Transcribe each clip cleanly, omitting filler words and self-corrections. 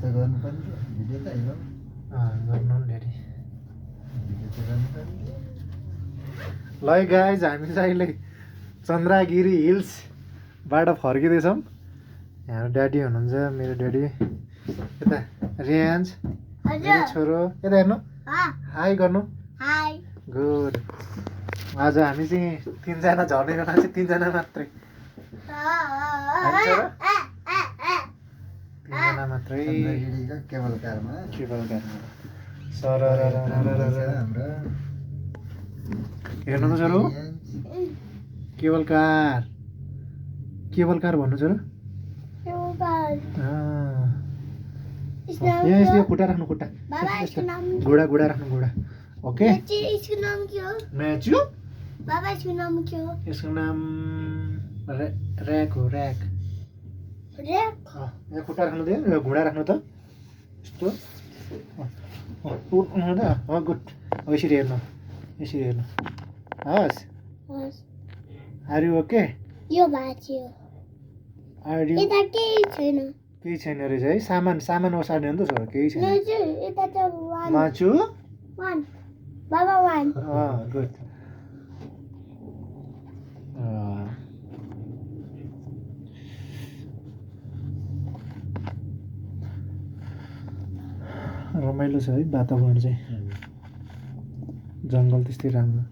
त गर्नुपर्ने भिडियो त होइन गर्नु नि ड्याडी भिडियो त गर्नुपर्ने ल गाइज हामी चाहिँ अहिले चन्द्रगिरी हिल्सबाट फर्किँदैछौँ यहाँ ड्याडी हुनुहुन्छ मेरो ड्याडी यता रियान्स मेरो छोरो यता हेर्नु हाई गर्नु गुड आज हामी चाहिँ तिनजना झर्ने बेला चाहिँ तिनजना मात्रै तिनजना मात्रै केबल कारमा सर हाम्रो हेर्नु त छोरो केबल कार भन्नु छोरो यहाँ यस्तो खुट्टा राख्नु खुट्टा घुँडा राख्नु घुँडा ओके म्याच्यु यसको नाम ऱ्याक हो ऱ्याक यहाँ खुट्टा राख्नु दियो घुँडा राख्नु त यस्तो गुड यसरी हेर्नु हस् आर यु ओके केही छैन रहेछ है सामान ओसार्ने हो नि त छोरा केही छैन माचु गुड रमाइलो छ है वातावरण चाहिँ जङ्गल त्यस्तै राम्रो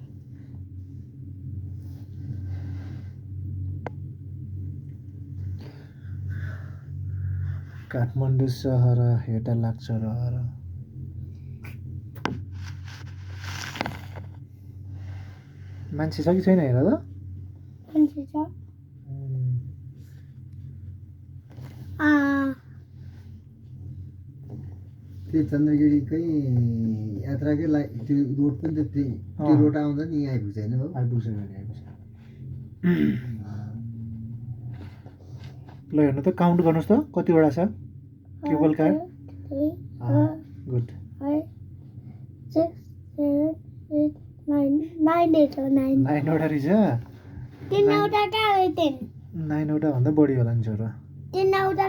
काठमाडौँ सहर हेर्दा लाग्छ र मान्छे छ कि छैन हेर त त्यो चन्द्रगिरीकै यात्राकै त्यो रोड पनि त त्यो रोड आउँदा नि यहाँ आइपुग्छ होइन बाबु आइपुग्छ ल हेर्नु त काउन्ट गर्नुहोस् त कतिवटा छ केबल कार गुड 9वटा रहेछ 9वटा भन्दा बढी होला नि छोरा 10वटा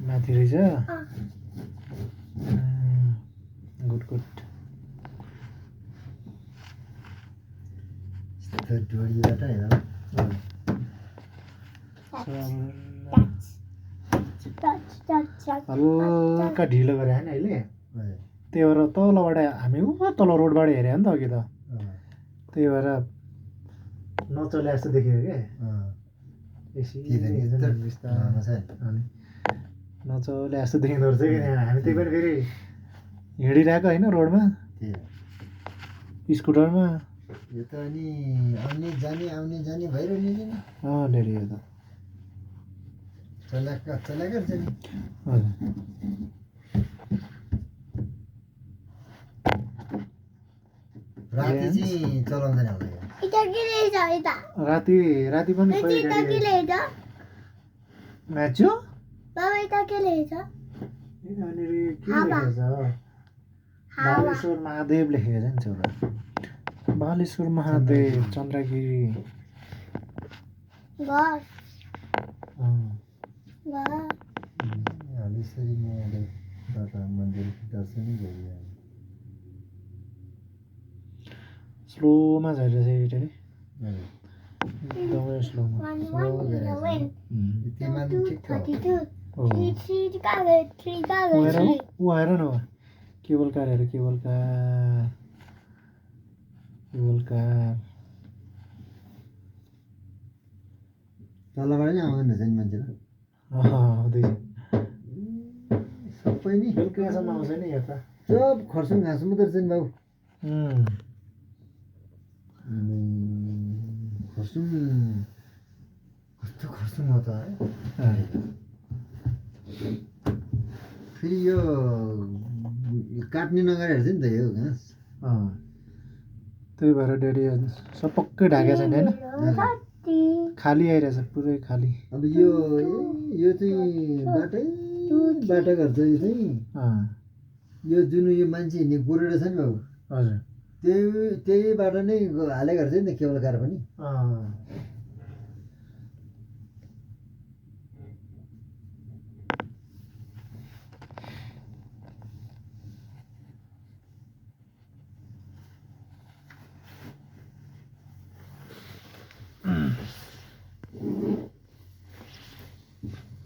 माथि रहेछ गुड डोरीबाट हेर हल्का ढिलो गरे होइन अहिले त्यही भएर तलबाट हामी तल रोडबाट हेऱ्यो नि त अघि त त्यही भएर नचले जस्तो देखेको क्या नचले जस्तो देखिँदो रहेछ कि हामी त्यही पनि फेरि हिँडिरहेको होइन रोडमा स्कुटरमा यो त अनि आउने जाने भइरहने नि धेरै हो त चलाका छ नि हजुर राति चाहिँ चलाउँदैन होला राति पनि म्याच्यो बालेश्वर महादेव लेखेको छ नि छोरा बालेश्वर महादेव चन्द्रगिरी हालेश्वरी महादेव मन्दिर दर्शन गरियो स्लोमा झरिरहेछ एकदमै स्लोमा ऊ आएर न केबल कार हेर केबल कार तलबाट नै आउँदैन रहेछ नि मान्छेहरू आउँदैछ सबै नि बेलुकासम्म आउँछ नि यता सब खर्साङ घाँस मात्रै रहेछ नि बाबु खर्साङ कस्तो खर्साङ हो त फेरि यो काट्ने नगरेर छ नि त यो घाँस त्यही भएर ड्याडी सब पक्कै ढाकेको छैन होइन खाली आइरहेछ पुरै खाली अब यो चाहिँ बाटो गर्छ यो चाहिँ यो जुन यो मान्छे हिँड्ने गोरेडो छ नि बाबु हजुर त्यहीबाट नै हालेको रहेछ नि त केबल कार पनि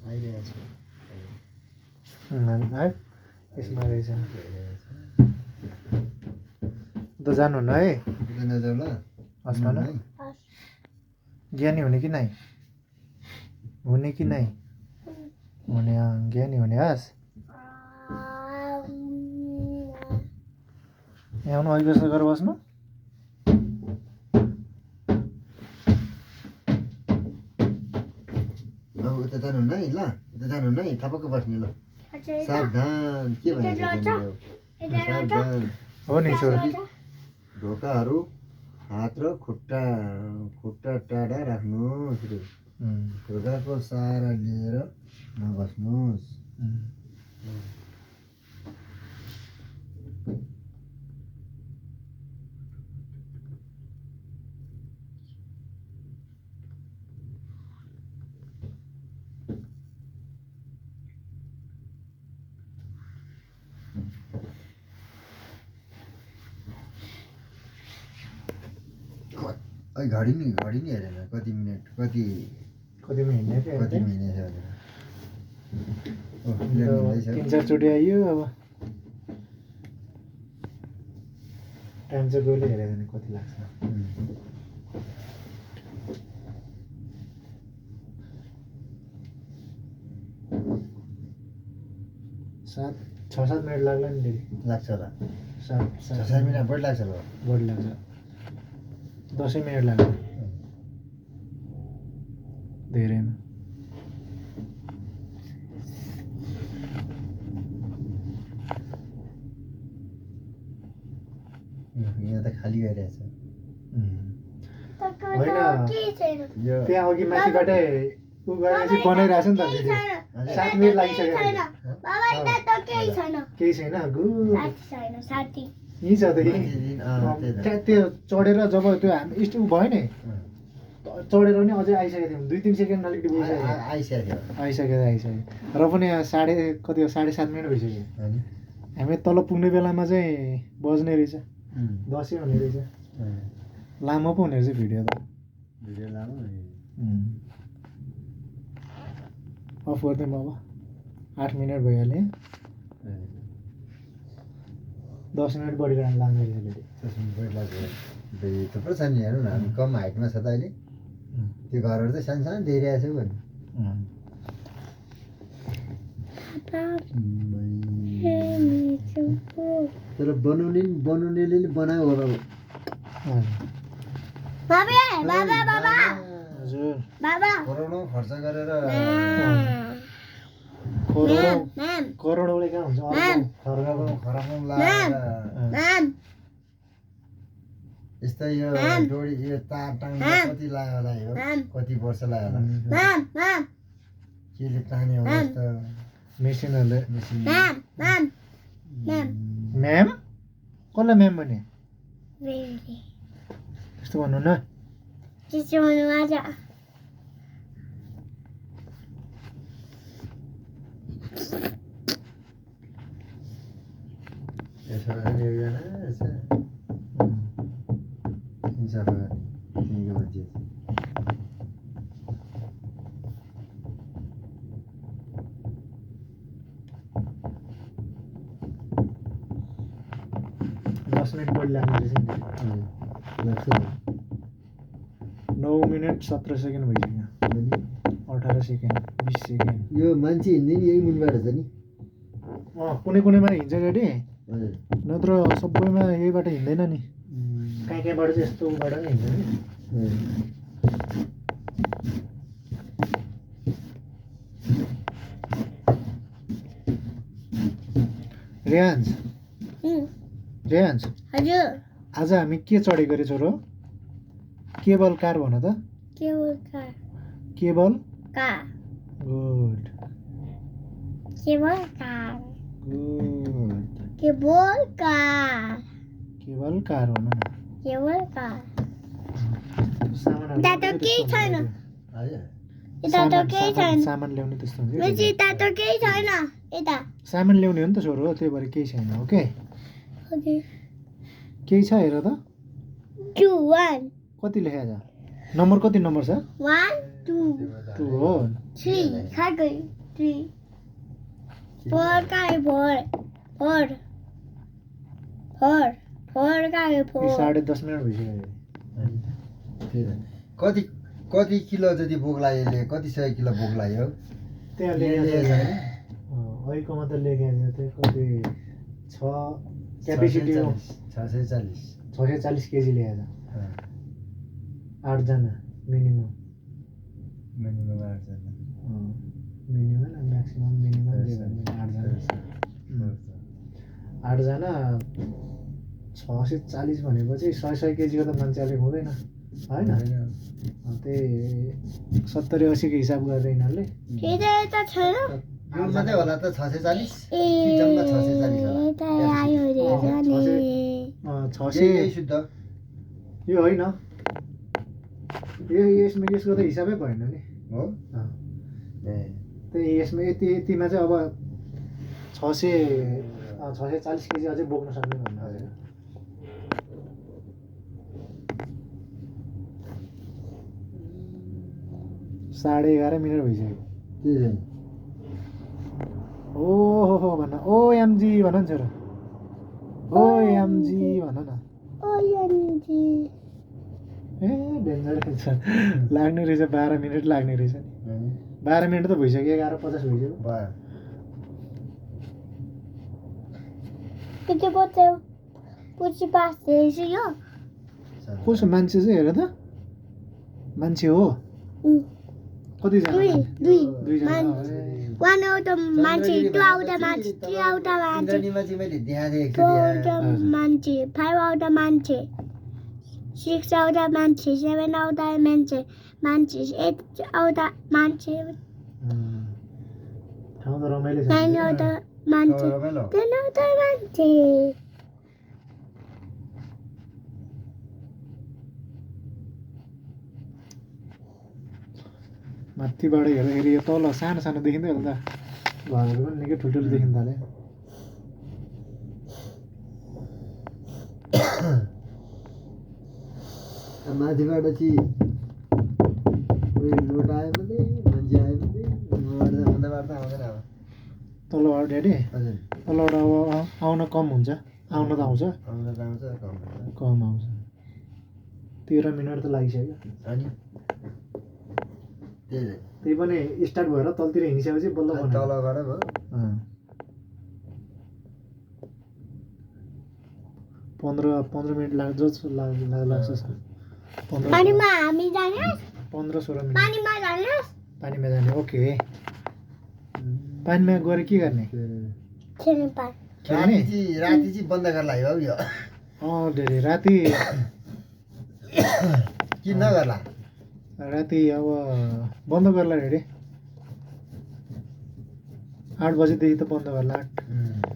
आइरहेछ है यसमा रहेछ त जानुहुन्न है नजाऊ ल हस्मा न ज्ञानी हुने कि नै हुने कि नै हुने ज्ञानी हुने हस् यहाँ आउनु अघि जस्तो गरेर बस्नु उता जानुहुन्न है ल उता जानुहुन्न है थपक्क बस्ने ल सावधान के भन्छ सावधान हो नि छोरा ढोकाहरू हात र खुट्टा टाढा राख्नुहोस् रे ढोकाको सहारा लिएर नबस्नुहोस् घडी नि हेरेन कति मिनट कति मिहिने छ भनेर 3-4 चोटि आइयो अब टाइम चाहिँ गइले हेरेर नि कति लाग्छ 6-7 मिनट लाग्ला नि डेली लाग्छ होला 7 मिनट बढी लाग्छ होला बढी लाग्छ 10 मिनट लाग्छ धेरैमा यहाँ त खाली गइरहेछ त्यहाँ अघि माथिबाटै उ गरेपछि बनाइरहेछ नि त भिडियो 7 मिनट लागिसक्यो केही छैन यहीँ छ त त्यो चढेर जब त्यो हामी स्टु भयो नि चढेर नि अझै आइसकेको थियौँ 2-3 सेकेन्ड अलिकति आइसक्यो र पनि 7:30 मिनट भइसक्यो हामी तल पुग्ने बेलामा चाहिँ बज्ने रहेछ 10 हुने रहेछ लामो पो हुने रहेछ भिडियो लामो अफ गरिदिउँ अब 8 मिनट भइहाल्यो 10 मिनट बढी लाग्ने रहेछ 10 मिनट बढी लाग्छ थुप्रो छ नि हेर्नु न हामी कम हाइटमा छ त अहिले त्यो घरहरू चाहिँ सानो देखिरहेको छ भने तर बनाउनेले नि बनायो होला हजुर करोडौँ खर्च गरेर करोडौँले कहाँ हुन्छ खरबौँ लगाएर यस्तै यो डोरी यो तार टाङ्ने कति लाग्यो होला यो कति वर्ष लाग्यो होला केले तान्यो होला त मेसिनहरूले म्याम कसलाई म्याम भने त्यस्तो भन्नु न यसो एकजना यसो हिसाब तिमीको मान्छे 10 मिनट बढी लाग्ने रहेछ नि लाग्छ 9 मिनट 17 सेकेन्ड भइसक्यो 18 सेकेन्ड 20 सेकेन्ड यो मान्छे हिँड्ने नि यही मुनबाट छ नि कुनैमा हिँड्छ रेडी हजुर नत्र सबैमा यहीबाट हिँड्दैन नि कहीँबाट चाहिँ यस्तो उबाट नि हिँड्छ नि रेहान्स हजुर आज हामी के चढेको रे छोरो केबल कार भन त केबल गुड कार गुड केवल कार भन न केवल कार सामानहरु यता त केही छैन आयो यता त केही छैन सामान ल्याउने त्यस्तो हुन्छ मेची यता त केही छैन यता सामान ल्याउने हो नि त छोरो त्यही भएर केही छैन ओके ओके केही छ हेर त 2 1 कति लेखेको छ नम्बर कति नम्बर छ 1 2 2 हो 3 खाकै 3 4 काय 4 काय 4 10:30 मिनट भइसक्यो कति कति किलो जति बोक लाग्यो कति सय किलो बोक लाग्यो त्यहाँ लेखेको अहिलेकोमा त लेखेको छ त्यो कति 6 क्यापेसिटी हो 640 640 केजी लेखेको छ 8 जना मिनिमम मिनिमम 8 जना मिनिमम म्याक्सिमम मिनिमम 8 जना 640 भनेपछि 100 केजीको त मान्छे अलिक हुँदैन होइन त्यही 70-80 को हिसाब गरेर यिनीहरूले यता छैन यो मात्रै होला त 640 कि जम्मा 640 होला यता आयो रे जाने 600 शुद्ध यो होइन यसको त हिसाबै भएन नि हो त्यही यसमा यतिमा चाहिँ अब 640 केजी अझै बोक्न सक्ने भन्नु 11:30 मिनट भइसक्यो ओहो भन ओएमजी भन न छोरो ओएमजी भन न ओएमजी ए डेन्जर रहेछ लाग्ने रहेछ 12 मिनट लाग्ने रहेछ नि 12 मिनट त भइसक्यो 11:50 भइसक्यो भयो के बोल्दै पुछि पास यो कसो मान्छे चाहिँ हेर त मान्छे हो कति जना दुई जना वान आउट मान्छे 2 आउट मान्छे 3 आउट मान्छे इन्द्रणीमा चाहिँ मैले देखाएको 4 आउट मान्छे 5 आउट मान्छे 6 आउट मान्छे 7 आउट मान्छे 8 आउट मान्छे ठाउँ त रमाइलो छ 9 आउट मान्छे 10 आउट मान्छे माथिबाट हेर्दाखेरि यो तल सानो सानो देखिँदै होला त घरहरू पनि निकै ठुल्ठुलो देखिन थाल्यो माथिबाट चाहिँ लोट आयो भने मान्छे आयो भने हुँदाबाट आउँदैन अब तलबाट ड्याडी हजुर तलबाट अब आउन कम हुन्छ आउन त आउँछ आउन त आउँछ कम कम आउँछ 13 मिनट त लागिसक्यो अनि त्यही पनि स्टार्ट भएर तलतिर हिँडिसकेपछि बल्ल तलबाट भयो 15 मिनट लाग्छ लाग्छ पानीमा हामी जाने 15-16 मिनट पानीमा जाने पानीमा जाने ओके पानीमा गएर के गर्ने खेल्नु पाए राति चाहिँ बन्द गरेर लाग्यो हौ यो धेरै राति किन नगर्ला राति अब बन्द गर्ला रे 8 बजेदेखि त बन्द गर्ला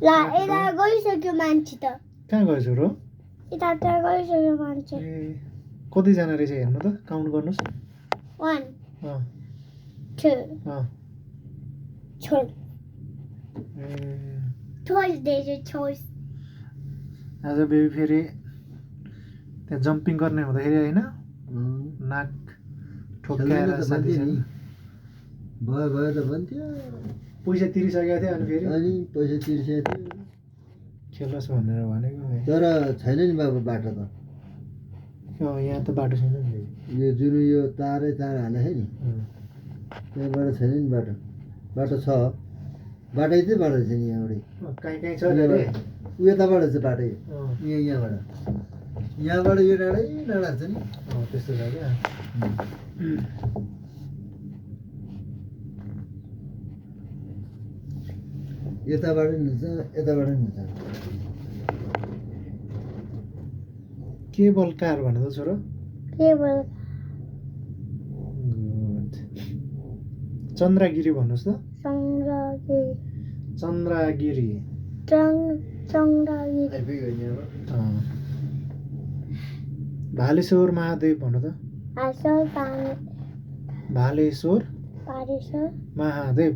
ला यता गइसक्यो मान्छे त कहाँ गयो छोरो यता त गइसक्यो मान्छे कतिजना रहेछ हेर्नु त काउन्ट गर्नुहोस् 1 अँ 2 अँ छोइस छोइस आज बेबी फेरि त्यहाँ जम्पिङ गर्ने हुँदाखेरि होइन नाक ठोक्काएर साथी भयो त भन्थ्यो पैसा तिरिसकेको थियो अनि फेरि अनि पैसा तिर्सेको थियो खेलोस् भनेर भनेको तर छैन नि बाबु बाटो त यहाँ त बाटो छैन नि यो जुन यो तारै तार हालेको नि त्यहाँबाट छैन नि बाटो बाटो छ बाटो चाहिँ बाटो छ नि यहाँबाट कहीँ छ उताबाट चाहिँ बाटो यहाँबाट यो डाँडा छ नि त्यस्तो छ क्या यताबाट नि हुन्छ यताबाट नि हुन्छ केबल कार भने त छोरो केबल चन्द्रगिरी भन्नुहोस् त चन्द्रगिरी चन्द्रगिरी चन्द्रगिरी भालेश्वर महादेव भन्नु त भालेश्वर भालेश्वर भालेश्वर महादेव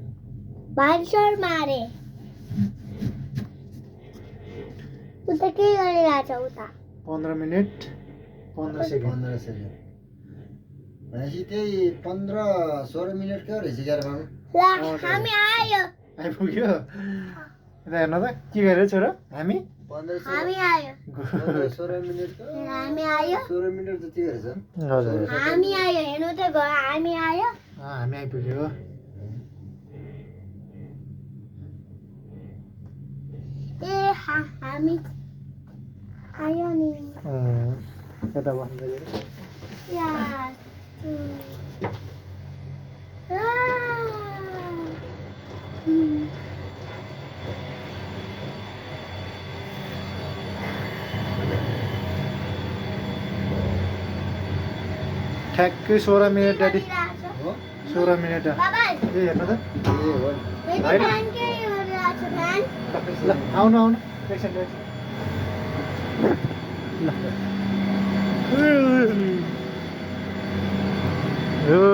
भालेश्वर मारे उता के गरिरहेछ उता 15 मिनट 15 सेकेन्ड 15 सेकेन्ड भनेपछि त्यही 15-16 मिनट क्या रहेछ 11 मा ल हामी आयो आइपुग्यो यता हेर्नु त के गरे छोरा हामी 15 हामी आयो 16 मिनट हामी आयो 16 मिनट जति रहेछ हजुर हामी आयो हेर्नु त हामी आयो हामी आइपुग्यो ए हामी आयो नि यता बस्नु या ठ्याक्कै 16 मिनट ड्याडी हो 16 मिनट बाबा ए हेर्नु त ए हो मेरो फ्यान के गरिरहेछ फ्यान ल आउनु आउनु एकछिन एकछिन ल ओ